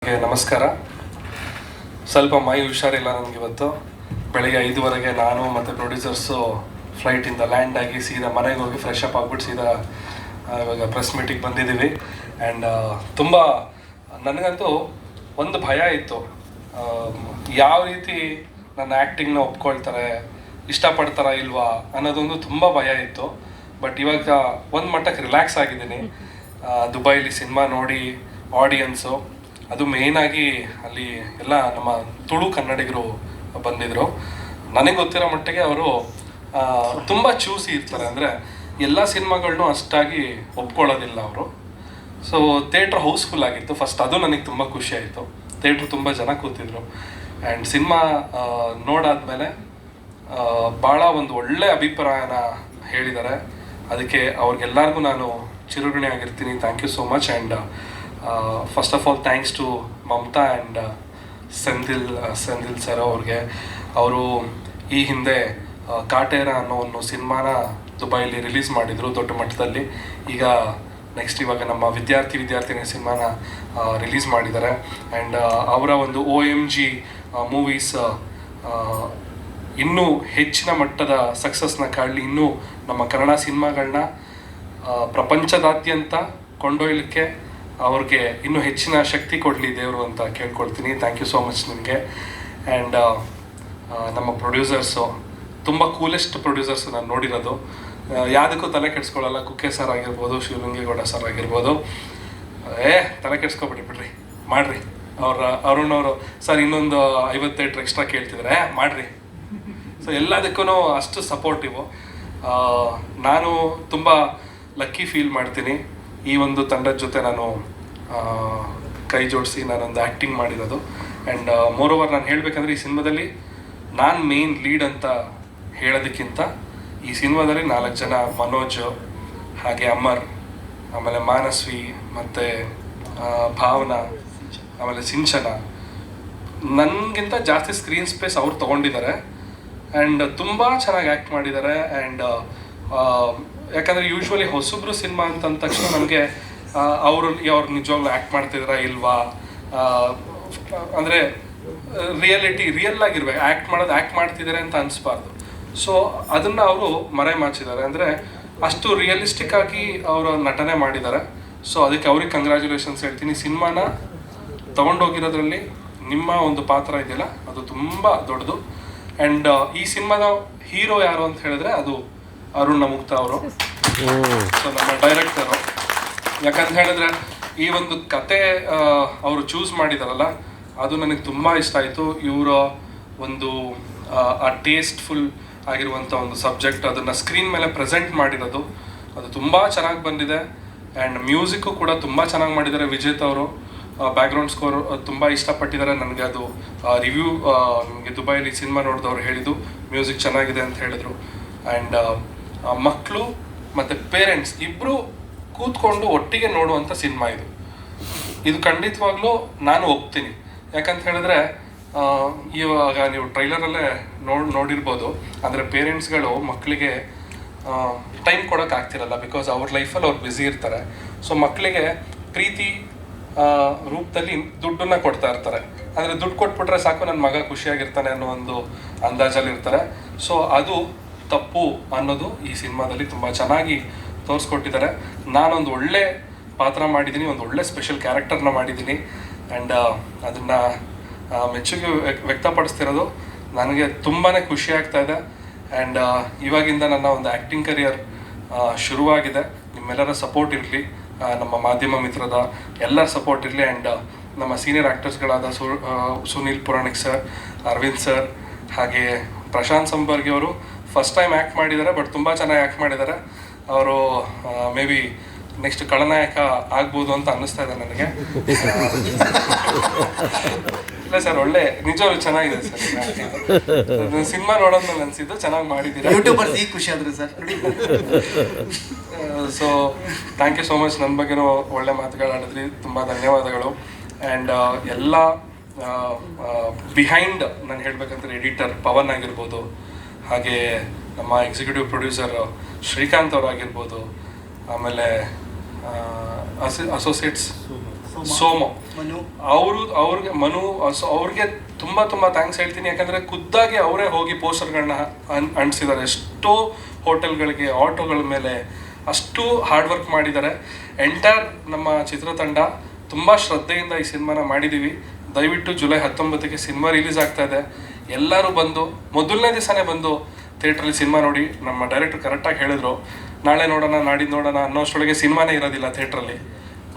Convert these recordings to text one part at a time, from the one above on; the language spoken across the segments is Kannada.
ನಮಸ್ಕಾರ. ಸ್ವಲ್ಪ ಮೈ ಹುಷಾರಿಲ್ಲ ನನಗೆ. ಇವತ್ತು ಬೆಳಗ್ಗೆ 5:15 ನಾನು ಮತ್ತು ಪ್ರೊಡ್ಯೂಸರ್ಸು ಫ್ಲೈಟಿಂದ ಲ್ಯಾಂಡ್ ಆಗಿ ಸೀದಾ ಮನೆಗೆ ಹೋಗಿ ಫ್ರೆಶ್ ಅಪ್ ಆಗಿಬಿಟ್ಟು ಸೀದಾ ಇವಾಗ ಪ್ರೆಸ್ ಮೀಟಿಗೆ ಬಂದಿದ್ದೀವಿ. ಆ್ಯಂಡ್ ತುಂಬ ನನಗಂತೂ ಒಂದು ಭಯ ಇತ್ತು, ಯಾವ ರೀತಿ ನನ್ನ ಆ್ಯಕ್ಟಿಂಗ್ನ ಒಪ್ಕೊಳ್ತಾರೆ, ಇಷ್ಟಪಡ್ತಾರಾ ಇಲ್ವಾ ಅನ್ನೋದೊಂದು ತುಂಬ ಭಯ ಇತ್ತು. ಬಟ್ ಇವಾಗ ಒಂದು ಮಟ್ಟಕ್ಕೆ ರಿಲ್ಯಾಕ್ಸ್ ಆಗಿದ್ದೀನಿ. ದುಬೈಲಿ ಸಿನಿಮಾ ನೋಡಿ ಆಡಿಯನ್ಸು, ಅದು ಮೇಯ್ನಾಗಿ ಅಲ್ಲಿ ಎಲ್ಲ ನಮ್ಮ ತುಳು ಕನ್ನಡಿಗರು ಬಂದಿದ್ದರು. ನನಗೆ ಗೊತ್ತಿರೋ ಮಟ್ಟಿಗೆ ಅವರು ತುಂಬ ಚೂಸಿ ಇರ್ತಾರೆ, ಅಂದರೆ ಎಲ್ಲ ಸಿನಿಮಾಗಳನ್ನೂ ಅಷ್ಟಾಗಿ ಒಪ್ಕೊಳ್ಳೋದಿಲ್ಲ ಅವರು. ಸೊ ಥಿಯೇಟ್ರ್ ಹೌಸ್ಫುಲ್ ಆಗಿತ್ತು ಫಸ್ಟ್, ಅದು ನನಗೆ ತುಂಬ ಖುಷಿ ಆಯಿತು. ಥಿಯೇಟ್ರ್ ತುಂಬ ಜನ ಕೂತಿದ್ರು. ಆ್ಯಂಡ್ ಸಿನಿಮಾ ನೋಡಾದ್ಮೇಲೆ ಭಾಳ ಒಂದು ಒಳ್ಳೆ ಅಭಿಪ್ರಾಯನ ಹೇಳಿದ್ದಾರೆ. ಅದಕ್ಕೆ ಅವ್ರಿಗೆಲ್ಲರಿಗೂ ನಾನು ಚಿರಋಣಿ ಆಗಿರ್ತೀನಿ. Thank you so much. And first of all thanks to Mamata and Senthil sir ಅವ್ರಿಗೆ. ಅವರು ಈ ಹಿಂದೆ ಕಾಟೇರ ಅನ್ನೋ ಒಂದು ಸಿನಿಮಾನ ದುಬೈಲಿ ರಿಲೀಸ್ ಮಾಡಿದರು ದೊಡ್ಡ ಮಟ್ಟದಲ್ಲಿ. ಈಗ ನೆಕ್ಸ್ಟ್ ಇವಾಗ ನಮ್ಮ ವಿದ್ಯಾರ್ಥಿನಿ ಸಿನಿಮಾನ ರಿಲೀಸ್ ಮಾಡಿದ್ದಾರೆ. ಆ್ಯಂಡ್ ಅವರ ಒಂದು OMG ಮೂವೀಸ್ ಇನ್ನೂ ಹೆಚ್ಚಿನ ಮಟ್ಟದ ಸಕ್ಸಸ್ನ ಕಾಡಲಿ, ಇನ್ನೂ ನಮ್ಮ ಕನ್ನಡ ಸಿನಿಮಾಗಳನ್ನ ಪ್ರಪಂಚದಾದ್ಯಂತ ಕೊಂಡೊಯ್ಯಲಿಕ್ಕೆ ಅವ್ರಿಗೆ ಇನ್ನೂ ಹೆಚ್ಚಿನ ಶಕ್ತಿ ಕೊಡಲಿ ದೇವರು ಅಂತ ಕೇಳ್ಕೊಳ್ತೀನಿ. ಥ್ಯಾಂಕ್ ಯು ಸೋ ಮಚ್ ನಿಮಗೆ. ಆ್ಯಂಡ್ ನಮ್ಮ ಪ್ರೊಡ್ಯೂಸರ್ಸು ತುಂಬ ಕೂಲೆಸ್ಟ್ ಪ್ರೊಡ್ಯೂಸರ್ಸ್ ನಾನು ನೋಡಿರೋದು. ಯಾವುದಕ್ಕೂ ತಲೆ ಕೆಡಿಸ್ಕೊಳ್ಳಲ್ಲ. ಕುಕ್ಕೆ ಸರ್ ಆಗಿರ್ಬೋದು, ಶಿವಲಿಂಗೇಗೌಡ ಸರ್ ಆಗಿರ್ಬೋದು, ತಲೆ ಕೆಡಿಸ್ಕೊಬಿಡಿ ಬಿಡ್ರಿ, ಮಾಡಿರಿ. ಅರುಣ್ ಸರ್ ಇನ್ನೊಂದು 50 ಥಿಯೇಟ್ರ್ ಎಕ್ಸ್ಟ್ರಾ ಕೇಳ್ತಿದ್ರೆ ಮಾಡಿರಿ. ಸೊ ಎಲ್ಲದಕ್ಕೂ ಅಷ್ಟು ಸಪೋರ್ಟಿವು. ನಾನು ತುಂಬ ಲಕ್ಕಿ ಫೀಲ್ ಮಾಡ್ತೀನಿ ಈ ಒಂದು ತಂಡದ ಜೊತೆ ನಾನು ಕೈ ಜೋಡಿಸಿ ನಾನೊಂದು ಆ್ಯಕ್ಟಿಂಗ್ ಮಾಡಿರೋದು. ಆ್ಯಂಡ್ ಮೋರೋವರ್ ನಾನು ಹೇಳಬೇಕಂದ್ರೆ ಈ ಸಿನಿಮಾದಲ್ಲಿ ನಾನು ಮೇನ್ ಲೀಡ್ ಅಂತ ಹೇಳೋದಕ್ಕಿಂತ ಈ ಸಿನಿಮಾದಲ್ಲಿ 4 ಜನ, ಮನೋಜ್, ಹಾಗೆ ಅಮರ್, ಆಮೇಲೆ ಮಾನಸ್ವಿ ಮತ್ತು ಭಾವನಾ, ಆಮೇಲೆ ಸಿಂಚನ, ನನಗಿಂತ ಜಾಸ್ತಿ ಸ್ಕ್ರೀನ್ ಸ್ಪೇಸ್ ಅವ್ರು ತೊಗೊಂಡಿದ್ದಾರೆ. ಆ್ಯಂಡ್ ತುಂಬ ಚೆನ್ನಾಗಿ ಆ್ಯಕ್ಟ್ ಮಾಡಿದ್ದಾರೆ. ಆ್ಯಂಡ್ ಯಾಕಂದರೆ ಯೂಶ್ವಲಿ ಹೊಸಬ್ರು ಸಿನಿಮಾ ಅಂತಂದ ತಕ್ಷಣ ನಮಗೆ ಅವ್ರು ನಿಜವಾಗ್ಲೂ ಆ್ಯಕ್ಟ್ ಮಾಡ್ತಿದ್ದಾರಾ ಇಲ್ವಾ, ಅಂದರೆ ರಿಯಲ್ ಆಗಿರ್ಬೇಕು. ಆ್ಯಕ್ಟ್ ಮಾಡ್ತಿದ್ದಾರೆ ಅಂತ ಅನಿಸ್ಬಾರ್ದು. ಸೊ ಅದನ್ನು ಅವರು ಮರೆಮಾಚಿದ್ದಾರೆ, ಅಂದರೆ ಅಷ್ಟು ರಿಯಲಿಸ್ಟಿಕ್ ಆಗಿ ಅವರು ನಟನೆ ಮಾಡಿದ್ದಾರೆ. ಸೊ ಅದಕ್ಕೆ ಅವ್ರಿಗೆ ಕಂಗ್ರ್ಯಾಚುಲೇಷನ್ಸ್ ಹೇಳ್ತೀನಿ. ಸಿನಿಮಾನ ತೊಗೊಂಡೋಗಿರೋದ್ರಲ್ಲಿ ನಿಮ್ಮ ಒಂದು ಪಾತ್ರ ಇದೆಯಲ್ಲ ಅದು ತುಂಬ ದೊಡ್ಡದು. ಆ್ಯಂಡ್ ಈ ಸಿನಿಮಾದ ಹೀರೋ ಯಾರು ಅಂತ ಹೇಳಿದ್ರೆ ಅದು ಅರುಣ್ ನಮುಕ್ತಾ ಅವರು. ಸೊ ನಮ್ಮ ಡೈರೆಕ್ಟರು. ಯಾಕಂತ ಹೇಳಿದ್ರೆ ಈ ಒಂದು ಕತೆ ಅವರು ಚೂಸ್ ಮಾಡಿದಾರಲ್ಲ ಅದು ನನಗೆ ತುಂಬ ಇಷ್ಟ ಆಯಿತು. ಇವರ ಒಂದು ಆ ಟೇಸ್ಟ್ಫುಲ್ ಆಗಿರುವಂಥ ಒಂದು ಸಬ್ಜೆಕ್ಟ್ ಅದನ್ನು ಸ್ಕ್ರೀನ್ ಮೇಲೆ ಪ್ರೆಸೆಂಟ್ ಮಾಡಿರೋದು ಅದು ತುಂಬ ಚೆನ್ನಾಗಿ ಬಂದಿದೆ. ಆ್ಯಂಡ್ ಮ್ಯೂಸಿಕ್ಕು ಕೂಡ ತುಂಬ ಚೆನ್ನಾಗಿ ಮಾಡಿದ್ದಾರೆ. ವಿಜೇತ್ ಅವರು ಬ್ಯಾಕ್ಗ್ರೌಂಡ್ ಸ್ಕೋರ್ ತುಂಬ ಇಷ್ಟಪಟ್ಟಿದ್ದಾರೆ. ನನಗೆ ಅದು ರಿವ್ಯೂ ನನಗೆ ದುಬೈಲಿ ಸಿನಿಮಾ ನೋಡಿದವ್ರು ಹೇಳಿದ್ದು ಮ್ಯೂಸಿಕ್ ಚೆನ್ನಾಗಿದೆ ಅಂತ ಹೇಳಿದರು. ಆ್ಯಂಡ್ ಮಕ್ಕಳು ಮತ್ತು ಪೇರೆಂಟ್ಸ್ ಇಬ್ಬರು ಕೂತ್ಕೊಂಡು ಒಟ್ಟಿಗೆ ನೋಡುವಂಥ ಸಿನಿಮಾ ಇದು ಖಂಡಿತವಾಗ್ಲೂ ನಾನು ಒಪ್ತೀನಿ. ಯಾಕಂತ ಹೇಳಿದ್ರೆ ಇವಾಗ ನೀವು ಟ್ರೈಲರಲ್ಲೇ ನೋಡಿರ್ಬೋದು, ಅಂದರೆ ಪೇರೆಂಟ್ಸ್ಗಳು ಮಕ್ಕಳಿಗೆ ಟೈಮ್ ಕೊಡೋಕ್ಕಾಗ್ತಿರಲ್ಲ, ಬಿಕಾಸ್ ಅವ್ರ ಲೈಫಲ್ಲಿ ಅವ್ರು ಬ್ಯುಸಿ ಇರ್ತಾರೆ. ಸೊ ಮಕ್ಕಳಿಗೆ ಪ್ರೀತಿ ರೂಪದಲ್ಲಿ ದುಡ್ಡನ್ನ ಕೊಡ್ತಾ ಇರ್ತಾರೆ. ಅಂದರೆ ದುಡ್ಡು ಕೊಟ್ಬಿಟ್ರೆ ಸಾಕು ನನ್ನ ಮಗ ಖುಷಿಯಾಗಿರ್ತಾನೆ ಅನ್ನೋ ಒಂದು ಅಂದಾಜಲ್ಲಿ ಇರ್ತಾರೆ. ಸೊ ಅದು ತಪ್ಪು ಅನ್ನೋದು ಈ ಸಿನಿಮಾದಲ್ಲಿ ತುಂಬ ಚೆನ್ನಾಗಿ ತೋರಿಸ್ಕೊಟ್ಟಿದ್ದಾರೆ. ನಾನೊಂದು ಒಳ್ಳೆ ಪಾತ್ರ ಮಾಡಿದ್ದೀನಿ, ಒಂದು ಒಳ್ಳೆ ಸ್ಪೆಷಲ್ ಕ್ಯಾರೆಕ್ಟರ್ನ ಮಾಡಿದ್ದೀನಿ. ಆ್ಯಂಡ್ ಅದನ್ನು ಮೆಚ್ಚುಗೆ ವ್ಯಕ್ತಪಡಿಸ್ತಿರೋದು ನನಗೆ ತುಂಬಾ ಖುಷಿ ಆಗ್ತಾ ಇದೆ. ಆ್ಯಂಡ್ ಇವಾಗಿಂದ ನನ್ನ ಒಂದು ಆ್ಯಕ್ಟಿಂಗ್ ಕರಿಯರ್ ಶುರುವಾಗಿದೆ. ನಿಮ್ಮೆಲ್ಲರ ಸಪೋರ್ಟ್ ಇರಲಿ, ನಮ್ಮ ಮಾಧ್ಯಮ ಮಿತ್ರದ ಎಲ್ಲರ ಸಪೋರ್ಟ್ ಇರಲಿ. ಆ್ಯಂಡ್ ನಮ್ಮ ಸೀನಿಯರ್ ಆ್ಯಕ್ಟರ್ಸ್ಗಳಾದ ಸುನೀಲ್ ಪುರಾಣಿಕ್ ಸರ್, ಅರವಿಂದ್ ಸರ್, ಹಾಗೆ ಪ್ರಶಾಂತ್ ಸಂಪರ್ಗಿ ಅವರು ಫಸ್ಟ್ ಟೈಮ್ ಆ್ಯಕ್ಟ್ ಮಾಡಿದ್ದಾರೆ, ಬಟ್ ತುಂಬ ಚೆನ್ನಾಗಿ ಆ್ಯಕ್ಟ್ ಮಾಡಿದ್ದಾರೆ. ಅವರು ಮೇ ಬಿ ನೆಕ್ಸ್ಟ್ ಖಳನಾಯಕ ಆಗ್ಬೋದು ಅಂತ ಅನ್ನಿಸ್ತಾ ಇದೆ ನನಗೆ. ಇಲ್ಲ ಸರ್, ಒಳ್ಳೆ ನಿಜವಾಗ್ಲೂ ಚೆನ್ನಾಗಿದೆ ಸರ್. ಸಿನಿಮಾ ನೋಡೋದ್ಮೇಲೆ ಅನಿಸಿದ್ದು ಚೆನ್ನಾಗಿ ಮಾಡಿದ್ದೀರಾ. ಯೂಟ್ಯೂಬರ್ಸ್ ಈಗ ಖುಷಿ ಆದ್ರು sir. So thank you so much. ನನ್ನ ಬಗ್ಗೆನೂ ಒಳ್ಳೆ ಮಾತುಗಳಾಡಿದ್ರಿ, ತುಂಬ ಧನ್ಯವಾದಗಳು. ಆ್ಯಂಡ್ ಎಲ್ಲ ಬಿಹೈಂಡ್ ನಾನು ಹೇಳ್ಬೇಕಂದ್ರೆ ಎಡಿಟರ್ ಪವನ್ ಆಗಿರ್ಬೋದು, ಹಾಗೆ ನಮ್ಮ ಎಕ್ಸಿಕ್ಯೂಟಿವ್ ಪ್ರೊಡ್ಯೂಸರ್ ಶ್ರೀಕಾಂತ್ ಅವರಾಗಿರ್ಬೋದು, ಆಮೇಲೆ ಅಸೋಸಿಯೇಟ್ಸ್ ಸೋಮು ಅವ್ರಿಗೆ ಮನು ಅವ್ರಿಗೆ ತುಂಬ ಥ್ಯಾಂಕ್ಸ್ ಹೇಳ್ತೀನಿ. ಯಾಕಂದರೆ ಖುದ್ದಾಗಿ ಅವರೇ ಹೋಗಿ ಪೋಸ್ಟರ್ಗಳನ್ನ ಅಂಟಿಸಿದ್ದಾರೆ. ಎಷ್ಟೋ ಹೋಟೆಲ್ಗಳಿಗೆ, ಆಟೋಗಳ ಮೇಲೆ ಅಷ್ಟು ಹಾರ್ಡ್ ವರ್ಕ್ ಮಾಡಿದ್ದಾರೆ. ಎಂಟೈರ್ ನಮ್ಮ ಚಿತ್ರತಂಡ ತುಂಬ ಶ್ರದ್ಧೆಯಿಂದ ಈ ಸಿನಿಮಾನ ಮಾಡಿದ್ದೀವಿ. ದಯವಿಟ್ಟು ಜುಲೈ 19ಕ್ಕೆ ಸಿನಿಮಾ ರಿಲೀಸ್ ಆಗ್ತಾ ಇದೆ. ಎಲ್ಲರೂ ಬಂದು ಮೊದಲನೇ ದಿವಸನೇ ಬಂದು ಥಿಯೇಟ್ರಲ್ಲಿ ಸಿನಿಮಾ ನೋಡಿ. ನಮ್ಮ ಡೈರೆಕ್ಟರ್ ಕರೆಕ್ಟಾಗಿ ಹೇಳಿದ್ರು, ನಾಳೆ ನೋಡೋಣ, ನಾಡಿದ್ದು ನೋಡೋಣ ಅನ್ನೋಷ್ಟೊಳಗೆ ಸಿನಿಮಾನೇ ಇರೋದಿಲ್ಲ ಥಿಯೇಟ್ರಲ್ಲಿ.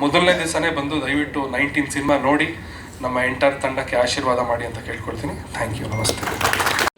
ಮೊದಲನೇ ದಿವಸನೇ ಬಂದು ದಯವಿಟ್ಟು 19 ಸಿನಿಮಾ ನೋಡಿ ನಮ್ಮ ಎಂಟೈರ್ ತಂಡಕ್ಕೆ ಆಶೀರ್ವಾದ ಮಾಡಿ ಅಂತ ಕೇಳ್ಕೊಳ್ತೀನಿ. ಥ್ಯಾಂಕ್ ಯು, ನಮಸ್ತೆ.